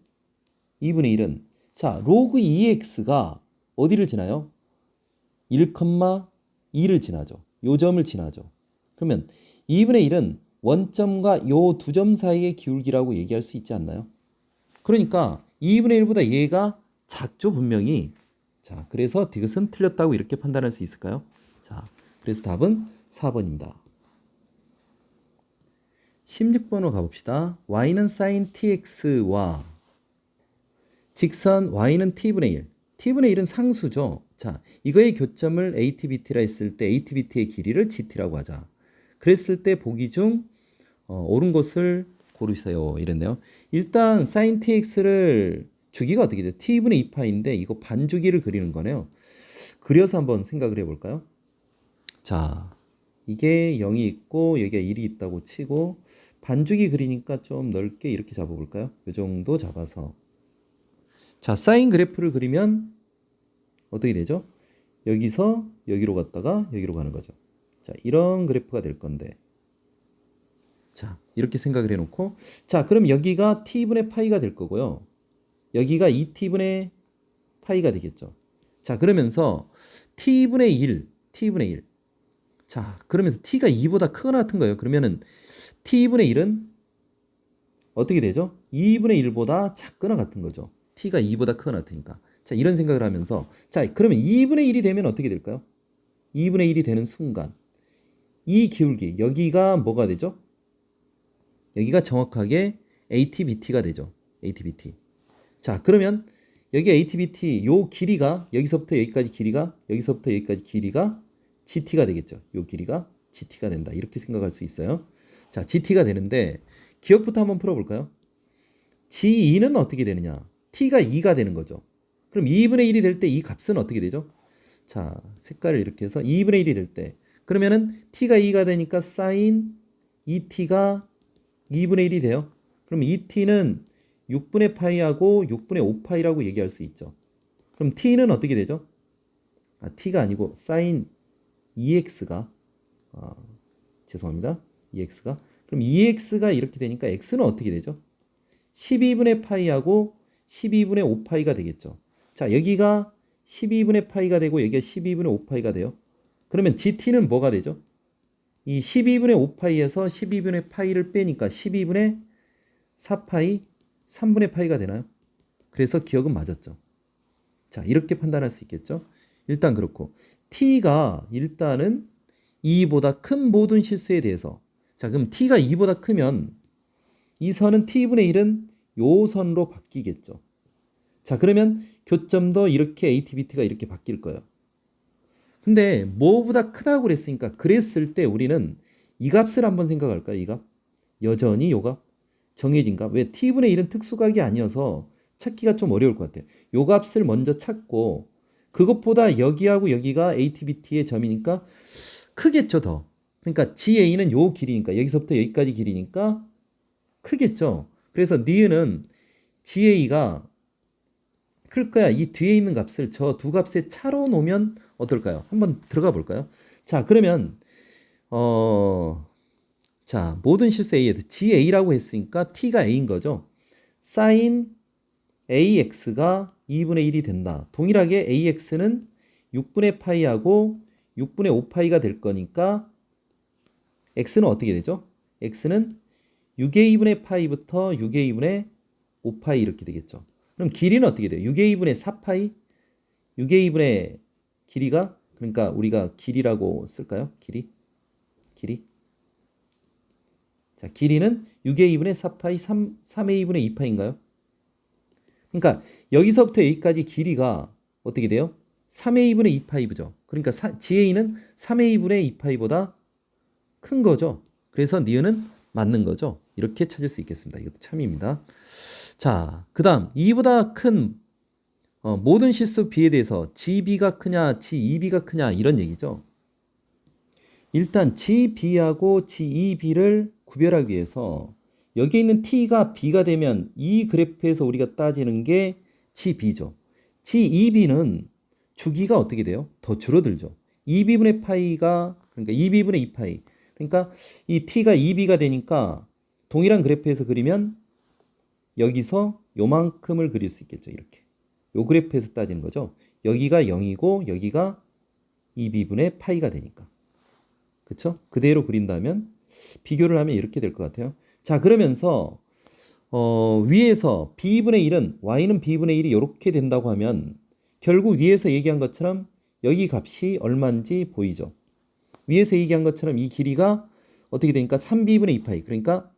[SPEAKER 1] 2분의 1은 자, 로그 2x가 어디를 지나요? 1,2를 지나죠. 요 점을 지나죠. 그러면 2분의 1은 원점과 요 두 점 사이의 기울기라고 얘기할 수 있지 않나요? 그러니까 2분의 1보다 얘가 작죠, 분명히. 자, 그래서 디귿은 틀렸다고 이렇게 판단할 수 있을까요? 자, 그래서 답은 4번입니다. 16번으로 가봅시다. y는 sin tx와 직선 y는 t분의 1. t분의 1은 상수죠. 자, 이거의 교점을 at, bt라 했을 때 at, bt의 길이를 gt라고 하자. 그랬을 때 보기 중 옳은 것을 고르세요. 이랬네요. 일단 sin tx를 주기가 어떻게 돼요? t분의 2파인데 이거 반주기를 그리는 거네요. 그려서 한번 생각을 해볼까요? 자, 이게 0이 있고 여기가 1이 있다고 치고 반주기 그리니까 좀 넓게 이렇게 잡아볼까요? 이 정도 잡아서 자, 사인 그래프를 그리면 어떻게 되죠? 여기서 여기로 갔다가 여기로 가는 거죠. 자, 이런 그래프가 될 건데 자, 이렇게 생각을 해놓고 자, 그럼 여기가 t분의 파이가 될 거고요. 여기가 2t분의 파이가 되겠죠. 자, 그러면서 t분의 1 자, 그러면서 t가 2보다 크거나 같은 거예요. 그러면은 t분의 1은 어떻게 되죠? 2분의 1보다 작거나 같은 거죠. t가 2보다 크거나 같으니까. 자, 이런 생각을 하면서 자, 그러면 2분의 1이 되면 어떻게 될까요? 2분의 1이 되는 순간 이 기울기 여기가 뭐가 되죠? 여기가 정확하게 AT, BT가 되죠. ATBT. 자, 그러면 여기 ATBT 요 길이가 여기서부터 여기까지 길이가 여기서부터 여기까지 길이가 GT가 되겠죠. 요 길이가 GT가 된다. 이렇게 생각할 수 있어요. 자, GT가 되는데 기억부터 한번 풀어볼까요? G2는 어떻게 되느냐? T가 2가 되는 거죠. 그럼 2분의 1이 될 때 이 값은 어떻게 되죠? 자, 색깔을 이렇게 해서 2분의 1이 될 때 그러면은 T가 2가 되니까 sin 2T가 2분의 1이 돼요. 그럼 2T는 6분의 파이하고 6분의 5파이라고 얘기할 수 있죠. 그럼 T는 어떻게 되죠? T가 아니고 sin 2x가 죄송합니다. 2x가 그럼 2x가 이렇게 되니까 x는 어떻게 되죠? 12분의 파이하고 12분의 5파이가 되겠죠. 자, 여기가 12분의 파이가 되고 여기가 12분의 5파이가 돼요. 그러면 GT는 뭐가 되죠? 이 12분의 5파이에서 12분의 파이를 빼니까 12분의 4파이 3분의 파이가 되나요? 그래서 기억은 맞았죠. 자, 이렇게 판단할 수 있겠죠. 일단 그렇고 T가 일단은 2보다 큰 모든 실수에 대해서 자, 그럼 T가 2보다 크면 이 선은 T분의 1은 요 선으로 바뀌겠죠. 자, 그러면 교점도 이렇게 ATBT가 이렇게 바뀔 거예요. 근데 뭐보다 크다고 그랬으니까 그랬을 때 우리는 이 값을 한번 생각할까요? 이 값. 여전히 요 값. 정해진 값. 왜? T분의 1은 특수각이 아니어서 찾기가 좀 어려울 것 같아요. 요 값을 먼저 찾고 그것보다 여기하고 여기가 ATBT의 점이니까 크겠죠, 더. 그러니까 GA는 요 길이니까 여기서부터 여기까지 길이니까 크겠죠. 그래서 니은은 GA가 클 거야. 이 뒤에 있는 값을 저 두 값의 차로 놓으면 어떨까요? 한번 들어가 볼까요? 자, 그러면 자, 모든 실수 A에 GA라고 했으니까 T가 A인 거죠. sin AX가 2분의 1이 된다. 동일하게 AX는 6분의 파이하고 6분의 5파이가 될 거니까 X는 어떻게 되죠? X는 6의 2분의 파이부터 6의 2분의 5파이 이렇게 되겠죠. 그럼 길이는 어떻게 돼요? 6의 2분의 4파이? 6의 2분의 길이가 그러니까 우리가 길이라고 쓸까요? 길이? 자, 길이는 6의 2분의 4파이 3의 2분의 2파인가요? 그러니까 여기서부터 여기까지 길이가 어떻게 돼요? 3의 2분의 2파이죠. 그러니까 GA는 3의 2분의 2파이보다 큰 거죠. 그래서 니은은 맞는 거죠. 이렇게 찾을 수 있겠습니다. 이것도 참입니다. 자, 그 다음 2보다 큰 모든 실수 B에 대해서 GB가 크냐 GEB가 크냐 이런 얘기죠. 일단 GB하고 GEB를 구별하기 위해서 여기 있는 T가 B가 되면 이 그래프에서 우리가 따지는 게 GB죠. GEB는 주기가 어떻게 돼요? 더 줄어들죠. 2B분의 파이가 그러니까 2B분의 2파이 그러니까 이 T가 2B가 되니까 동일한 그래프에서 그리면 여기서 요만큼을 그릴 수 있겠죠. 이렇게. 요 그래프에서 따지는 거죠. 여기가 0이고 여기가 2B분의 파이가 되니까. 그쵸? 그대로 그린다면 비교를 하면 이렇게 될 것 같아요. 자, 그러면서 위에서 B분의 1은 Y는 B분의 1이 이렇게 된다고 하면 결국 위에서 얘기한 것처럼 여기 값이 얼마인지 보이죠. 위에서 얘기한 것처럼 이 길이가 어떻게 되니까 3B분의 2파이 그러니까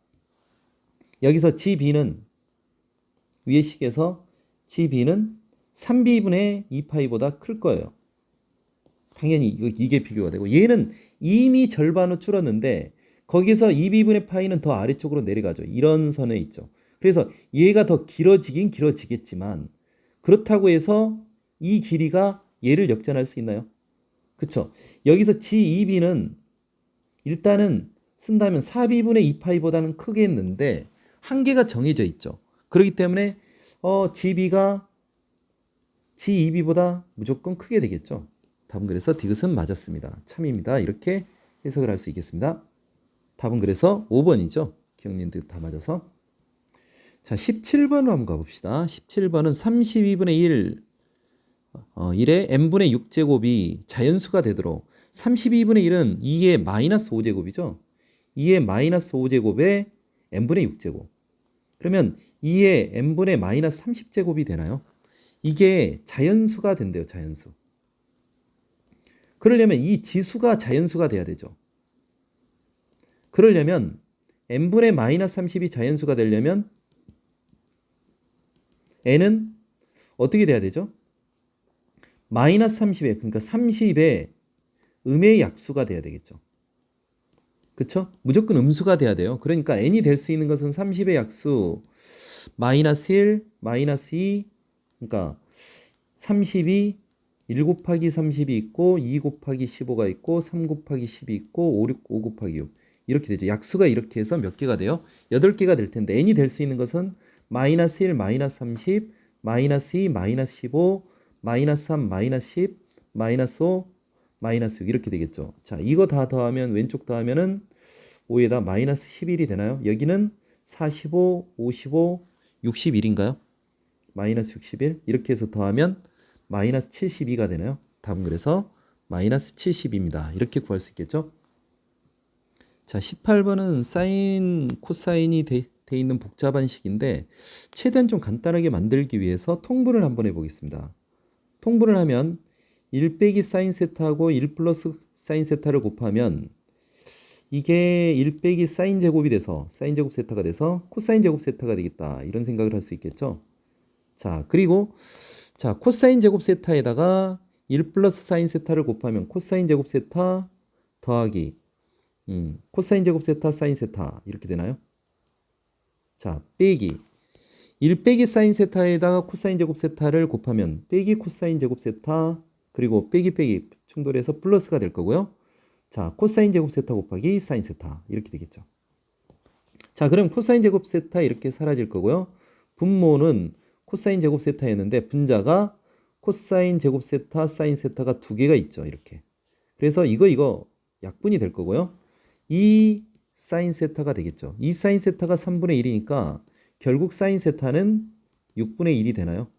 [SPEAKER 1] 여기서 GB는 위의 식에서 GB는 3B분의 2파이보다 클 거예요. 당연히 이게 비교가 되고 얘는 이미 절반으로 줄었는데 거기서 2B분의 파이는 더 아래쪽으로 내려가죠. 이런 선에 있죠. 그래서 얘가 더 길어지긴 길어지겠지만 그렇다고 해서 이 길이가 얘를 역전할 수 있나요? 그쵸? 여기서 GEB는 일단은 쓴다면 4B분의 2파이보다는 크겠는데 한계가 정해져 있죠. 그렇기 때문에 GB가 GEB보다 무조건 크게 되겠죠. 답은 그래서 디귿은 맞았습니다. 참입니다. 이렇게 해석을 할 수 있겠습니다. 답은 그래서 5번이죠. 기억님들 다 맞아서. 자, 17번으로 한번 가봅시다. 17번은 32분의 1, 1의 n분의 6제곱이 자연수가 되도록 32분의 1은 2의 마이너스 5제곱이죠. 2의 마이너스 5제곱에 n분의 6제곱. 그러면 2의 n분의 마이너스 30제곱이 되나요? 이게 자연수가 된대요. 자연수. 그러려면 이 지수가 자연수가 돼야 되죠. 그러려면 n분의 마이너스 30이 자연수가 되려면 n은 어떻게 돼야 되죠? 마이너스 30에, 그러니까 30의 음의 약수가 돼야 되겠죠. 그쵸? 무조건 음수가 돼야 돼요. 그러니까 n이 될 수 있는 것은 30의 약수 마이너스 1, 마이너스 2, 그러니까 32, 1 곱하기 30이 있고 2 곱하기 15가 있고 3 곱하기 10이 있고 5 곱하기 6 이렇게 되죠. 약수가 이렇게 해서 몇 개가 돼요? 8개가 될 텐데 n이 될 수 있는 것은 마이너스 1, 마이너스 30, 마이너스 2, 마이너스 15, 마이너스 3, 마이너스 10, 마이너스 5, 마이너스 6 이렇게 되겠죠. 자, 이거 다 더하면 왼쪽 더하면은 5에다 마이너스 11이 되나요? 여기는 45, 55, 61인가요? 마이너스 61 이렇게 해서 더하면 마이너스 72가 되나요? 답은 그래서 마이너스 70입니다. 이렇게 구할 수 있겠죠? 자, 18번은 사인, 코사인이 돼 있는 복잡한 식인데 최대한 좀 간단하게 만들기 위해서 통분을 한번 해보겠습니다. 통분을 하면 1 빼기 사인 세타하고 1 플러스 사인 세타를 곱하면 이게 1 빼기 사인 제곱이 돼서 사인 제곱 세타가 돼서 코사인 제곱 세타가 되겠다. 이런 생각을 할 수 있겠죠? 자, 그리고 자, 코사인 제곱 세타에다가 1 플러스 사인 세타를 곱하면 코사인 제곱 세타 더하기 코사인 제곱 세타 사인 세타 이렇게 되나요? 자, 빼기 1 빼기 사인 세타에다가 코사인 제곱 세타를 곱하면 빼기 코사인 제곱 세타 그리고 빼기 빼기 충돌해서 플러스가 될 거고요. 자, 코사인 제곱 세타 곱하기 사인 세타 이렇게 되겠죠. 자, 그럼 코사인 제곱 세타 이렇게 사라질 거고요. 분모는 코사인 제곱 세타였는데 분자가 코사인 제곱 세타 사인 세타가 두 개가 있죠. 이렇게. 그래서 이거 약분이 될 거고요. 이 사인 세타가 되겠죠. 이 사인 세타가 3분의 1이니까 결국 사인 세타는 6분의 1이 되나요?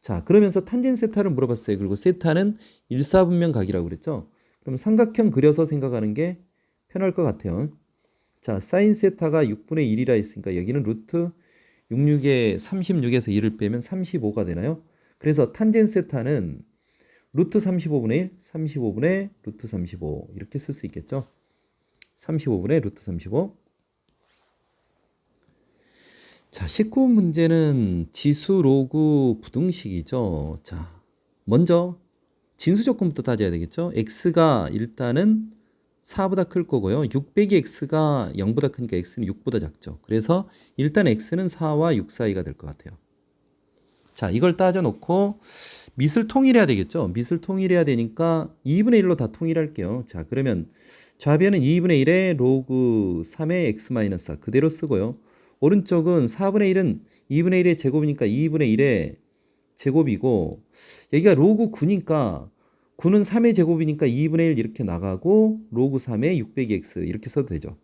[SPEAKER 1] 자, 그러면서 탄젠 세타를 물어봤어요. 그리고 세타는 일사분면 각이라고 그랬죠. 그럼 삼각형 그려서 생각하는 게 편할 것 같아요. 자, 사인 세타가 6분의 1이라 했으니까 여기는 루트 66에 36에서 1을 빼면 35가 되나요? 그래서 탄젠 세타는 루트 35분의 1, 35분의 루트 35 이렇게 쓸 수 있겠죠? 35분의 루트 35. 자, 19번 문제는 지수 로그 부등식이죠. 자, 먼저 진수 조건부터 따져야 되겠죠? x가 일단은 4보다 클 거고요. 6 빼기 x가 0보다 크니까 x는 6보다 작죠. 그래서 일단 x는 4와 6 사이가 될 것 같아요. 자, 이걸 따져놓고 밑을 통일해야 되겠죠? 밑을 통일해야 되니까 2분의 1로 다 통일할게요. 자, 그러면 좌변은 2분의 1에 로그 3의 x-4 그대로 쓰고요. 오른쪽은 4분의 1은 2분의 1의 제곱이니까 2분의 1의 제곱이고 여기가 로그 9니까 9는 3의 제곱이니까 2분의 1 이렇게 나가고 로그 3의 6 빼기 x 이렇게 써도 되죠.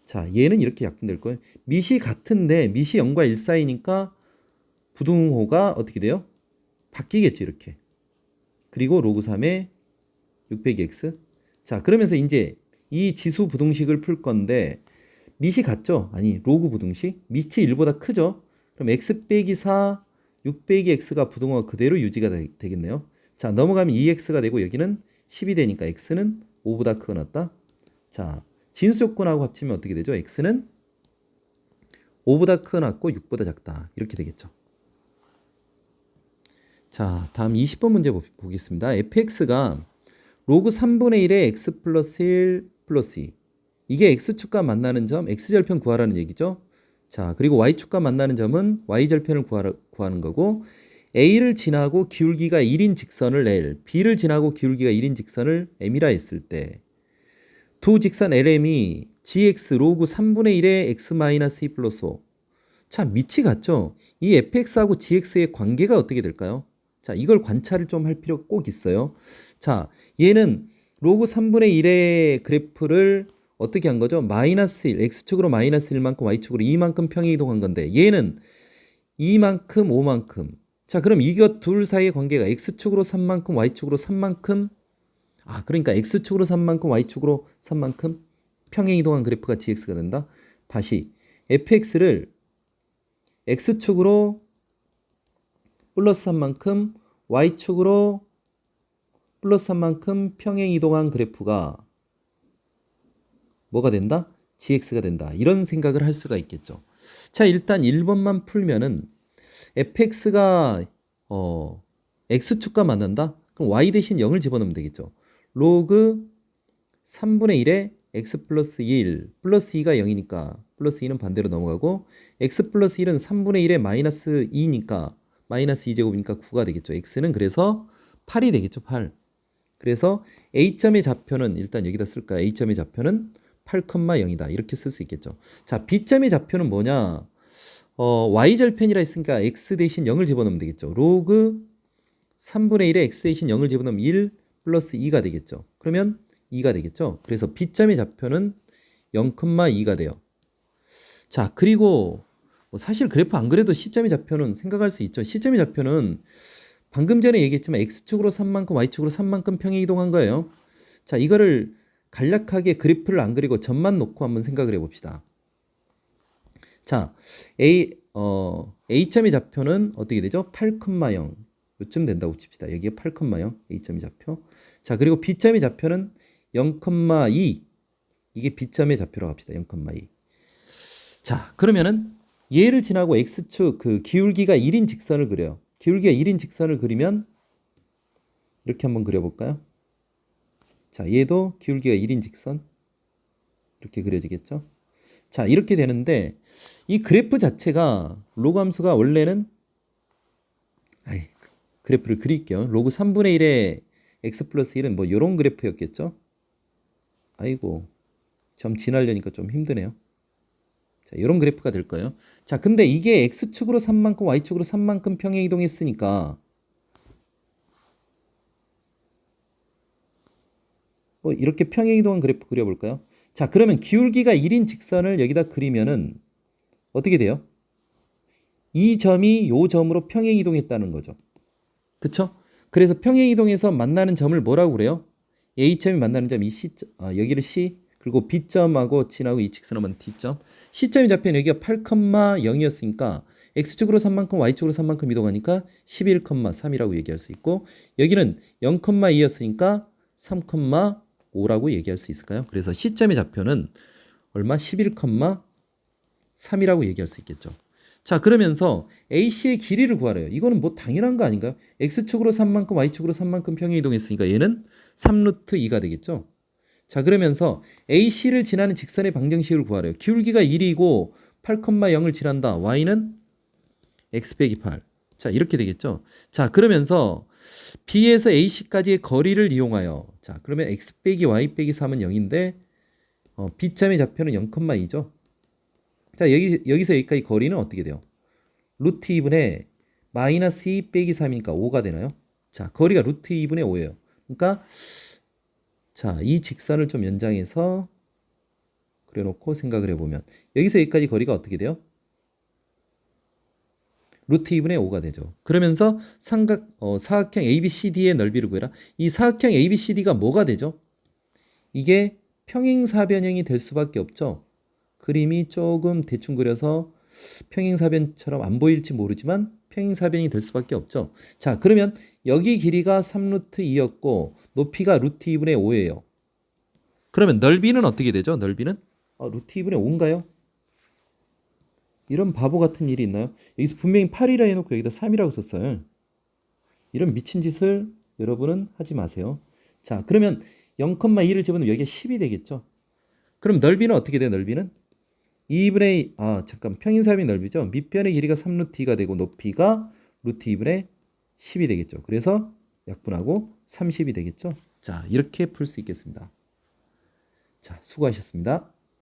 [SPEAKER 1] 자, 얘는 이렇게 약분될 거예요. 밑이 같은데 밑이 0과 1 사이니까 부등호가 어떻게 돼요? 바뀌겠죠, 이렇게. 그리고 로그 3의 6 빼기 x. 자, 그러면서 이제 이 지수 부등식을 풀 건데 밑이 같죠? 아니, 로그 부등식. 밑이 1보다 크죠? 그럼 x 빼기 4, 6 빼기 x가 부등호가 그대로 유지가 되겠네요. 자, 넘어가면 2x가 되고 여기는 10이 되니까 x는 5보다 크거나 같다. 자, 진수 조건하고 합치면 어떻게 되죠? x는 5보다 크거나 같고 6보다 작다. 이렇게 되겠죠. 자, 다음 20번 문제 보겠습니다. fx가 로그 3분의 1에 x 플러스 1 플러스 2. 이게 x축과 만나는 점, x절편 구하라는 얘기죠. 자, 그리고 y축과 만나는 점은 y절편을 구하는 거고 a를 지나고 기울기가 1인 직선을 L, b를 지나고 기울기가 1인 직선을 m이라 했을 때 두 직선 LM이 gx 로그 3분의 1에 x-2 플러스 5. 자, 밑이 같죠? 이 fx하고 gx의 관계가 어떻게 될까요? 자, 이걸 관찰을 좀 할 필요가 꼭 있어요. 자, 얘는 로그 3분의 1의 그래프를 어떻게 한 거죠? 마이너스 1, x축으로 마이너스 1만큼, y축으로 2만큼 평행 이동한 건데 얘는 2만큼, 5만큼. 자, 그럼 이거 둘 사이의 관계가 x축으로 3만큼, y축으로 3만큼. 아, 그러니까 x축으로 3만큼, y축으로 3만큼 평행 이동한 그래프가 gx가 된다. 다시 fx를 x축으로 플러스 3만큼, y축으로 플러스 3만큼 평행 이동한 그래프가 뭐가 된다? gx가 된다. 이런 생각을 할 수가 있겠죠. 자, 일단 1번만 풀면은 fx가 x축과 만난다? 그럼 y 대신 0을 집어넣으면 되겠죠. 로그 3분의 1에 x 플러스 1 플러스 2가 0이니까 플러스 2는 반대로 넘어가고 x 플러스 1은 3분의 1에 마이너스 2니까 마이너스 2제곱이니까 9가 되겠죠. x는 그래서 8이 되겠죠. 8. 그래서 A점의 좌표는 일단 여기다 쓸까요? A점의 좌표는 8,0이다. 이렇게 쓸 수 있겠죠. 자, B점의 좌표는 뭐냐? Y절편이라 했으니까 X 대신 0을 집어넣으면 되겠죠. 로그 3분의 1에 X 대신 0을 집어넣으면 1 플러스 2가 되겠죠. 그러면 2가 되겠죠. 그래서 B점의 좌표는 0,2가 돼요. 자, 그리고 사실 그래프 안 그래도 C점의 좌표는 생각할 수 있죠. C점의 좌표는 방금 전에 얘기했지만 X축으로 3만큼 Y축으로 3만큼 평행이동한 거예요. 자, 이거를 간략하게 그래프를 안 그리고 점만 놓고 한번 생각을 해봅시다. 자, A점의 좌표는 어떻게 되죠? 8,0 요쯤 된다고 칩시다. 여기에 8,0 A점의 좌표. 자, 그리고 B점의 좌표는 0,2 이게 B점의 좌표라고 합시다. 0,2. 자, 그러면은 얘를 지나고 X축 그 기울기가 1인 직선을 그려요. 기울기가 1인 직선을 그리면 이렇게 한번 그려볼까요? 자, 얘도 기울기가 1인 직선 이렇게 그려지겠죠? 자, 이렇게 되는데 이 그래프 자체가 로그 함수가 원래는 그래프를 그릴게요. 로그 3분의 1에 x 플러스 1은 뭐 이런 그래프였겠죠? 아이고, 점 지나려니까 좀 힘드네요. 자, 이런 그래프가 될 거예요. 자, 근데 이게 x축으로 3만큼 y축으로 3만큼 평행 이동했으니까 이렇게 평행 이동한 그래프 그려볼까요? 자, 그러면 기울기가 1인 직선을 여기다 그리면은 어떻게 돼요? 이 점이 요 점으로 평행 이동했다는 거죠. 그쵸? 그래서 평행 이동해서 만나는 점을 뭐라고 그래요? A점이 만나는 점, 이 C점, 여기를 C, 그리고 B점하고 지나고 이 직선하면 D점. C점이 잡힌 여기가 8,0이었으니까 X축으로 3만큼, Y축으로 3만큼 이동하니까 11,3이라고 얘기할 수 있고 여기는 0,2였으니까 3,5라고 얘기할 수 있을까요? 그래서 C점의 좌표는 얼마? 11,3이라고 얘기할 수 있겠죠. 자, 그러면서 AC의 길이를 구하래요. 이거는 뭐 당연한 거 아닌가요? X축으로 3만큼, Y축으로 3만큼 평행 이동했으니까 얘는 3루트 2가 되겠죠. 자, 그러면서 AC를 지나는 직선의 방정식을 구하래요. 기울기가 1이고 8,0을 지난다. Y는 X 빼기 8. 자, 이렇게 되겠죠. 자, 그러면서 B에서 AC까지의 거리를 이용하여 자, 그러면 X 빼기 Y 빼기 3은 0인데 B점의 좌표는 0,2죠. 자, 여기서 여기까지 거리는 어떻게 돼요? 루트 2분의 마이너스 2 빼기 3이니까 5가 되나요? 자, 거리가 루트 2분의 5예요. 그러니까 자, 이 직선을 좀 연장해서 그려놓고 생각을 해보면 여기서 여기까지 거리가 어떻게 돼요? 루트 2분의 5가 되죠. 그러면서 사각형 ABCD의 넓이를 구해라. 이 사각형 ABCD가 뭐가 되죠? 이게 평행사변형이 될 수밖에 없죠. 그림이 조금 대충 그려서 평행사변처럼 안 보일지 모르지만 평행사변이 될 수밖에 없죠. 자, 그러면 여기 길이가 3루트 2였고 높이가 루트 2분의 5예요. 그러면 넓이는 어떻게 되죠? 넓이는 루트 2분의 5인가요? 이런 바보 같은 일이 있나요? 여기서 분명히 8이라 해놓고 여기다 3이라고 썼어요. 이런 미친 짓을 여러분은 하지 마세요. 자, 그러면 0,2를 집어넣으면 여기가 10이 되겠죠. 그럼 넓이는 어떻게 돼요? 넓이는 2분의 평행사변 넓이죠. 밑변의 길이가 3루트 2가 되고 높이가 루트 2분의 10이 되겠죠. 그래서 약분하고 30이 되겠죠. 자, 이렇게 풀 수 있겠습니다. 자, 수고하셨습니다.